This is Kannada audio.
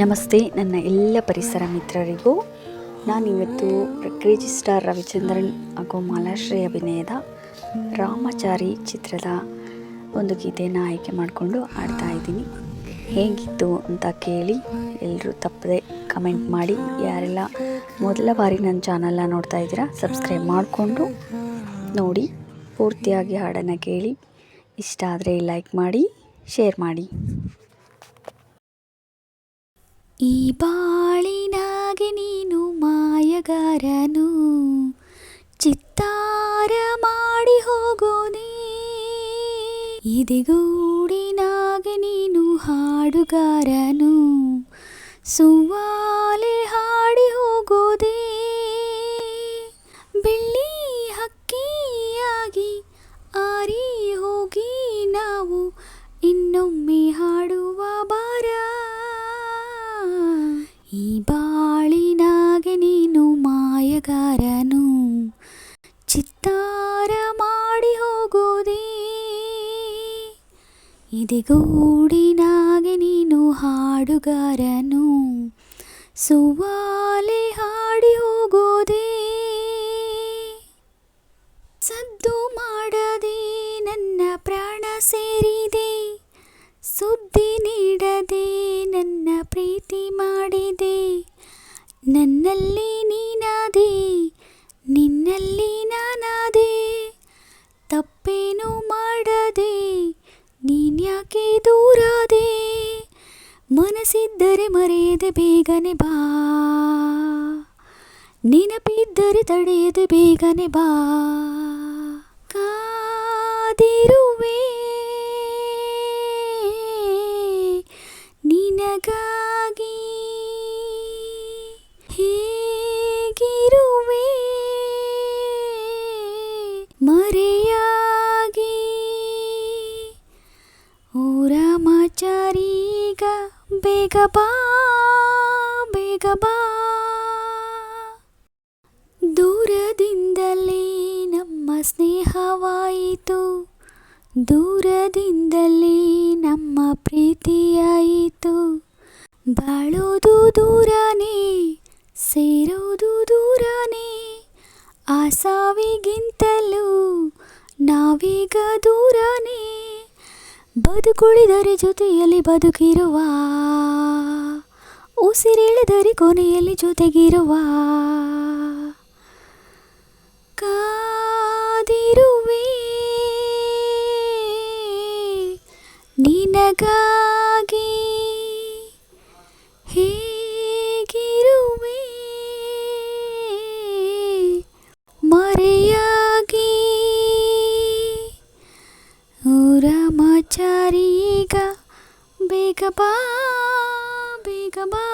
ನಮಸ್ತೆ ನನ್ನ ಎಲ್ಲ ಪರಿಸರ ಮಿತ್ರರಿಗೂ. ನಾನಿವತ್ತು ಕ್ರೇಜಿ ಸ್ಟಾರ್ ರವಿಚಂದ್ರನ್ ಹಾಗೂ ಮಾಲಾಶ್ರೀ ಅಭಿನಯದ ರಾಮಚಾರಿ ಚಿತ್ರದ ಒಂದು ಗೀತೆಯನ್ನು ಆಯ್ಕೆ ಮಾಡಿಕೊಂಡು ಆಡ್ತಾ ಇದ್ದೀನಿ. ಹೇಗಿತ್ತು ಅಂತ ಕೇಳಿ ಎಲ್ಲರೂ ತಪ್ಪದೆ ಕಮೆಂಟ್ ಮಾಡಿ. ಯಾರೆಲ್ಲ ಮೊದಲ ಬಾರಿ ನನ್ನ ಚಾನಲ್ನ ನೋಡ್ತಾ ಇದ್ದೀರಾ ಸಬ್ಸ್ಕ್ರೈಬ್ ಮಾಡಿಕೊಂಡು ನೋಡಿ. ಪೂರ್ತಿಯಾಗಿ ಹಾಡನ್ನು ಕೇಳಿ ಇಷ್ಟ ಆದರೆ ಲೈಕ್ ಮಾಡಿ, ಶೇರ್ ಮಾಡಿ. ಈ ಬಾಳಿನಾಗೆ ನೀನು ಮಾಯಗಾರನು, ಚಿತ್ತಾರ ಮಾಡಿ ಹೋಗೋನೇ. ಇದೆಗೂಡಿನಾಗೆ ನೀನು ಹಾಡುಗಾರನು, ಸುವಾಲೆ ಹಾಡಿ ಹೋಗೋದೇ. ಬೆಳ್ಳಿ ಹಕ್ಕಿಯಾಗಿ ಆರಿ ಹೋಗಿ ನಾವು ಇನ್ನೊಮ್ಮೆ ಹಾಡುವ ಬಾರ. ಈ ಬಾಳಿನಾಗೆ ನೀನು ಮಾಯಗಾರನು, ಚಿತ್ತಾರ ಮಾಡಿ ಹೋಗೋದೇ. ಇದೆಗೂಡಿನಾಗೆ ನೀನು ಹಾಡುಗಾರನು, ಸುವಾಲೆ ಹಾಡಿ ಹೋಗೋದೇ. ಸದ್ದು ಮಾಡದೆ ನನ್ನ ಪ್ರಾಣ ಸೇರಿದೆ, ಸುದ್ದಿ ನೀಡದೆ ನನ್ನ ಪ್ರೀತಿ ಮಾಡಿದೆ. ನನ್ನಲ್ಲಿ ನೀನಾದೆ, ನಿನ್ನಲ್ಲಿ ನಾನಾದೆ, ತಪ್ಪೇನು ಮಾಡದೆ ನೀನ್ಯಾಕೆ ದೂರಾದೆ. ಮನಸ್ಸಿದ್ದರೆ ಮರೆಯದೆ ಬೇಗನೆ ಬಾ, ನೆನಪಿದ್ದರೆ ತಡೆಯದೆ ಬೇಗನೆ ಬಾ. ಕಾದಿರುವೆ ನಿನಗಾಗಿ, ಹೇಗಿರುವೆ ಮರೆಯಾಗಿ. ಓ ರಾಮಚಾರೀಗ ಬೇಗ ಬಾ, ಬೇಗ ಬಾ. ದೂರದಿಂದಲೇ ನಮ್ಮ ಸ್ನೇಹವಾಯಿತು, ದೂರದಿಂದಲೇ ನಮ್ಮ ಪ್ರೀತಿಯಾಯಿತು. ಬಾಳೋದು ದೂರನೇ, ಸೇರೋದು ದೂರನೇ. ಆ ಸಾವಿಗಿಂತಲೂ ನಾವೀಗ ದೂರನೇ. ಬದುಕುಳಿದರೆ ಜೊತೆಯಲ್ಲಿ ಬದುಕಿರುವ, ಉಸಿರೆಳೆದರೆ ಕೊನೆಯಲ್ಲಿ ಜೊತೆಗಿರುವ. ಕಾದಿರುವೆ ನಿನಗಾಗಿ, ಹೇಗಿರುವೆ ಮರೆಯಾಗಿ. ಓ ರಾಮಚಾರೀಗ ಬೇಗ ಬಾ, ಬೇಗ ಬಾ.